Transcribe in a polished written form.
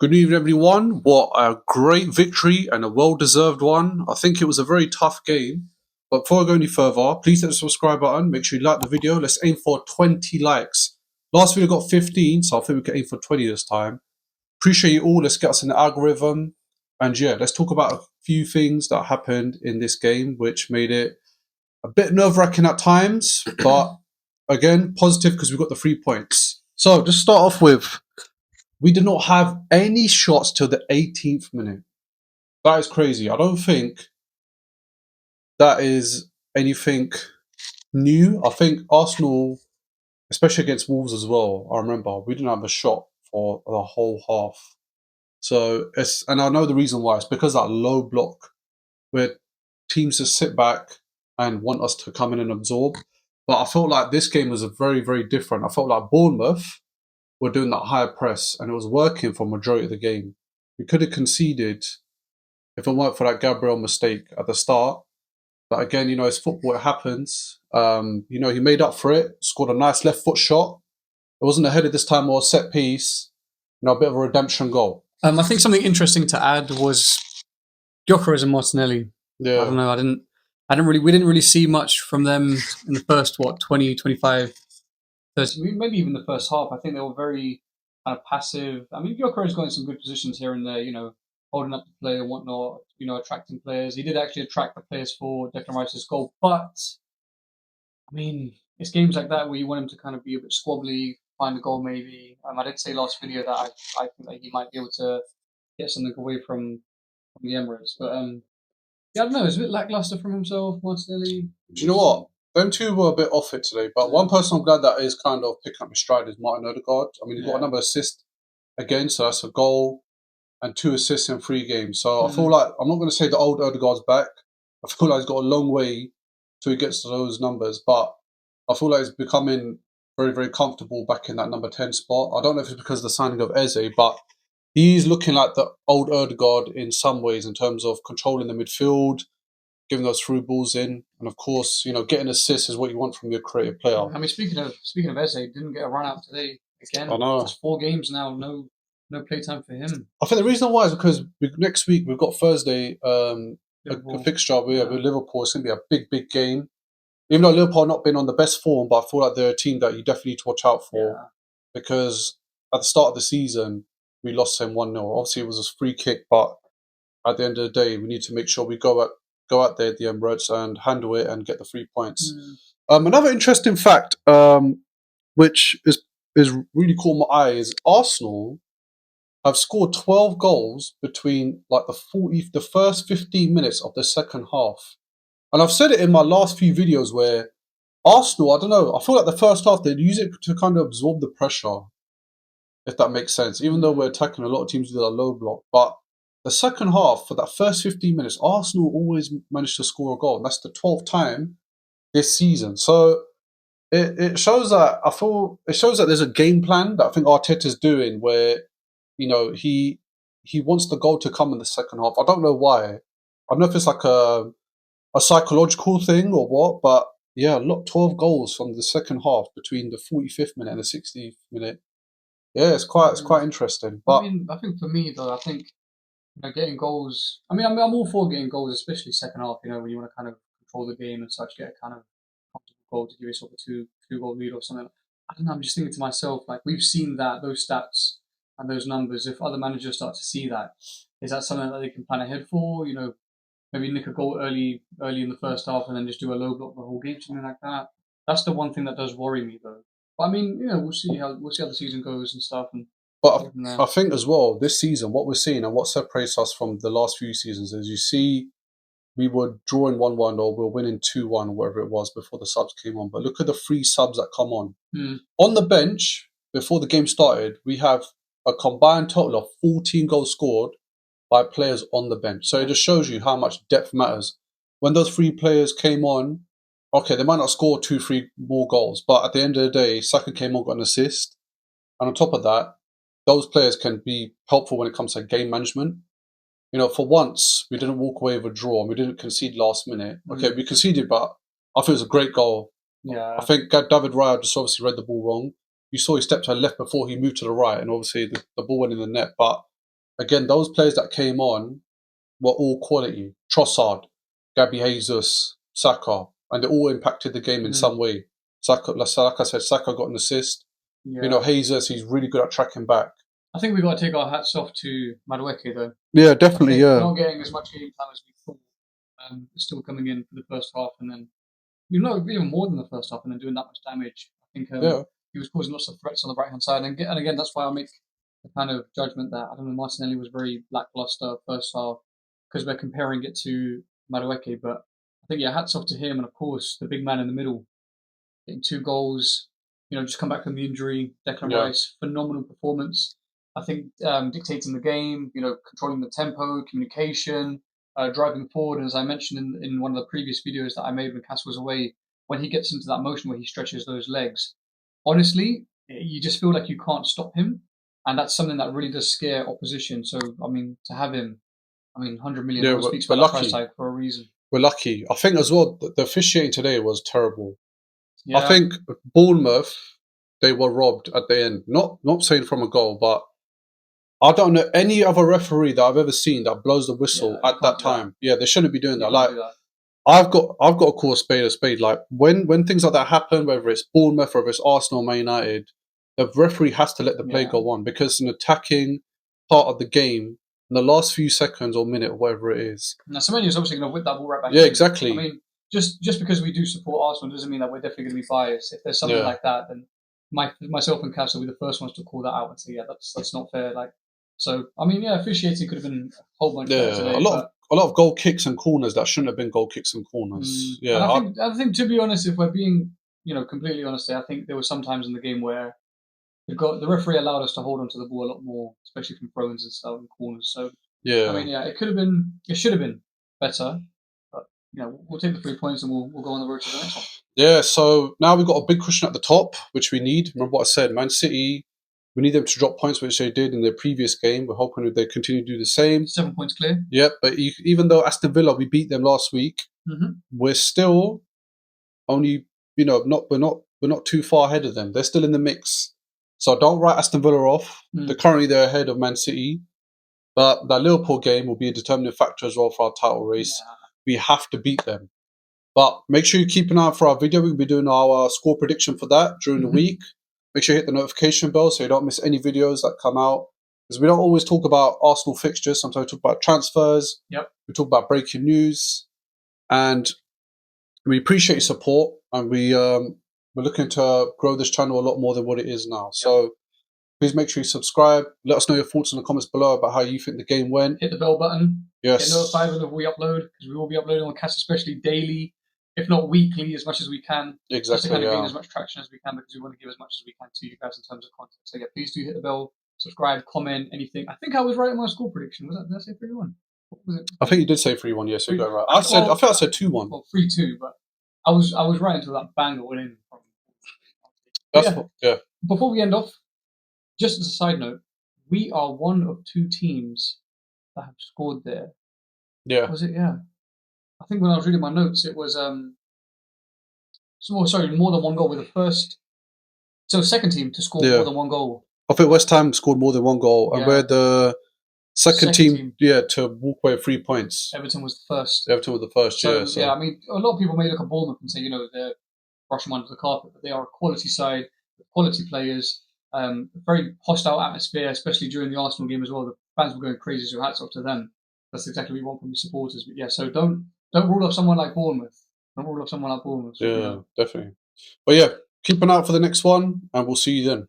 Good evening, everyone. What a great victory and a well-deserved one. I think it was a very tough game. But before I go any further, please hit the subscribe button. Make sure you like the video. Let's aim for 20 likes. Last video got 15, so I think we can aim for 20 this time. Appreciate you all. Let's get us in the algorithm. And yeah, let's talk about a few things that happened in this game, which made it a bit nerve-wracking at times. But again, positive because we got the 3 points. So just start off with, we did not have any shots till the 18th minute. That is crazy. I don't think that is anything new. I think Arsenal, especially against Wolves as well, I remember we didn't have a shot for the whole half. So and I know the reason why. It's because that low block where teams just sit back and want us to come in and absorb. But I felt like this game was very, very different. I felt like Bournemouth were doing that higher press, and it was working for majority of the game. We could have conceded if it weren't for that Gabriel mistake at the start. But again, it's football, it happens. He made up for it, scored a nice left foot shot. It wasn't a header this time or a set piece. A bit of a redemption goal. I think something interesting to add was Gyökeres and Martinelli. Yeah. I don't know. We didn't really see much from them in the first 20, 25, 30, maybe even the first half. I think they were very kind of passive. I mean, Gyökeres got in some good positions here and there, holding up the play and whatnot, attracting players. He did actually attract the players for Declan Rice's goal. But, I mean, it's games like that where you want him to kind of be a bit squabbly, find a goal maybe. I did say last video that I think that he might be able to get something away from the Emirates. But, I don't know. It's a bit lackluster from himself, Martinelli. Do you know what? Them two were a bit off it today. But one person I'm glad that is kind of picking up his stride is Martin Odegaard. I mean, he's got another assist again, so that's a goal and 2 assists in 3 games. So I feel like, I'm not going to say the old Odegaard's back. I feel like he's got a long way till he gets to those numbers. But I feel like he's becoming very, very comfortable back in that number 10 spot. I don't know if it's because of the signing of Eze, but he's looking like the old Odegaard in some ways in terms of controlling the midfield, giving those through balls in, and of course, getting assists is what you want from your creative player. I mean, speaking of Eze, didn't get a run out today again. I know. Just 4 games now, no playtime for him. I think the reason why is because next week we've got Thursday a fixture with Liverpool. It's going to be a big, big game. Even though Liverpool have not been on the best form, but I feel like they're a team that you definitely need to watch out for because at the start of the season we lost them 1-0. Obviously, it was a free kick, but at the end of the day, we need to make sure we go out there at the Emirates and handle it and get the 3 points. Another interesting fact, which is really caught my eye, is Arsenal have scored 12 goals between like the first 15 minutes of the second half. And I've said it in my last few videos where Arsenal, I don't know, I feel like the first half they'd use it to kind of absorb the pressure, if that makes sense, even though we're attacking a lot of teams with a low block. But the second half, for that first 15 minutes, Arsenal always managed to score a goal. And that's the 12th time this season. So it shows that there's a game plan that I think Arteta's doing where, he wants the goal to come in the second half. I don't know why. I don't know if it's like a psychological thing or what, but yeah, 12 goals from the second half between the 45th minute and the 60th minute. Yeah, it's quite interesting. But I think for me though, getting goals. I'm all for getting goals, especially second half. When you want to kind of control the game and such, get a kind of comfortable goal to give yourself a two-goal lead or something. I don't know. I'm just thinking to myself, like we've seen those stats and those numbers. If other managers start to see that, is that something that they can plan ahead for? Maybe nick a goal early in the first half and then just do a low block the whole game, something like that. That's the one thing that does worry me though. But I mean, we'll see how the season goes and stuff. But I think as well, this season, what we're seeing and what separates us from the last few seasons is you see we were drawing 1-1 or we were winning 2-1 or whatever it was before the subs came on. But look at the 3 subs that come on. On the bench, before the game started, we have a combined total of 14 goals scored by players on the bench. So it just shows you how much depth matters. When those 3 players came on, okay, they might not score 2-3 more goals, but at the end of the day, Saka came on, got an assist. And on top of that, those players can be helpful when it comes to game management. For once, we didn't walk away with a draw and we didn't concede last minute. Okay, we conceded, but I think it was a great goal. Yeah. I think David Raya just obviously read the ball wrong. You saw he stepped to the left before he moved to the right, and obviously the ball went in the net. But again, those players that came on were all quality. Trossard, Gabby Jesus, Saka, and they all impacted the game in some way. Saka, like I said, Saka got an assist. Yeah. You know, Jesus, he's really good at tracking back. I think we've got to take our hats off to Madueke, though. Yeah, definitely, yeah. Not getting as much game time as we thought. Still coming in for the first half, and then even more than the first half, and then doing that much damage. I think he was causing lots of threats on the right hand side, and again, that's why I make the kind of judgment that I don't know, Martinelli was very lackluster first half because we're comparing it to Madueke, but I think hats off to him, and of course the big man in the middle, getting 2 goals. Just come back from the injury. Declan Rice, phenomenal performance. I think dictating the game, controlling the tempo, communication, driving forward. And as I mentioned in one of the previous videos that I made when Cass was away, when he gets into that motion where he stretches those legs, honestly, you just feel like you can't stop him. And that's something that really does scare opposition. So, to have him, $100 million speaks for that price tag for a reason. We're lucky. I think as well, the officiating today was terrible. Yeah. I think Bournemouth, they were robbed at the end. Not saying from a goal, but I don't know any other referee that I've ever seen that blows the whistle at that time. Yeah, they shouldn't be doing that. Like, I've got to call a spade. Like when things like that happen, whether it's Bournemouth or if it's Arsenal, Man United, the referee has to let the play go on because it's an attacking part of the game in the last few seconds or minute or whatever it is. Now, Semenyo's obviously going to whip that ball right back. Yeah, exactly. Just because we do support Arsenal doesn't mean that we're definitely going to be biased. If there's something like that, then myself and Cass will be the first ones to call that out and say, that's not fair. Officiating could have been a whole bunch better today. A lot of goal kicks and corners that shouldn't have been goal kicks and corners. Yeah, I think to be honest, if we're being completely honest, I think there were some times in the game where the referee allowed us to hold onto the ball a lot more, especially from throw-ins and stuff and corners. So it should have been better. But we'll take the 3 points and we'll go on the road to the next one. Yeah, so now we've got a big cushion at the top, which we need. Remember what I said, Man City, we need them to drop points, which they did in their previous game. We're hoping that they continue to do the same. 7 points clear. Yep, but even though Aston Villa, we beat them last week, we're still only, we're not too far ahead of them. They're still in the mix. So don't write Aston Villa off. They're ahead of Man City. But that Liverpool game will be a determining factor as well for our title race. Yeah. We have to beat them. But make sure you keep an eye out for our video. We'll be doing our score prediction for that during the week. Make sure you hit the notification bell so you don't miss any videos that come out. Because we don't always talk about Arsenal fixtures. Sometimes we talk about transfers. Yep. We talk about breaking news. And we appreciate your support. And we're looking to grow this channel a lot more than what it is now. Yep. So please make sure you subscribe. Let us know your thoughts in the comments below about how you think the game went. Hit the bell button. Yes. Get notified whenever we upload, because we will be uploading on Cast, especially daily, if not weekly, as much as we can. Exactly. Just to kind of gain as much traction as we can, because we want to give as much as we can to you guys in terms of content. So please do hit the bell, subscribe, comment, anything. I think I was right in my score prediction. Did I say 3-1? What was it? I think you did say 3-1. Yes, you got right. I think I said 2-1. Well, 3-2, but I was right until that banger went in. Before we end off, just as a side note, we are one of 2 teams that have scored there. Yeah. Was it? Yeah. I think when I was reading my notes, it was more than 1 goal with the first. So second team to score more than 1 goal. I think West Ham scored more than 1 goal, and we're the second team to walk away with 3 points. Everton was the first. So, yeah, a lot of people may look at Bournemouth and say, they're brushing under the carpet, but they are a quality side, quality players. Very hostile atmosphere, especially during the Arsenal game as well. The fans were going crazy, so hats off to them. That's exactly what we want from the supporters. But yeah, so don't rule off someone like Bournemouth. Definitely. But yeah, keep an eye out for the next one, and we'll see you then.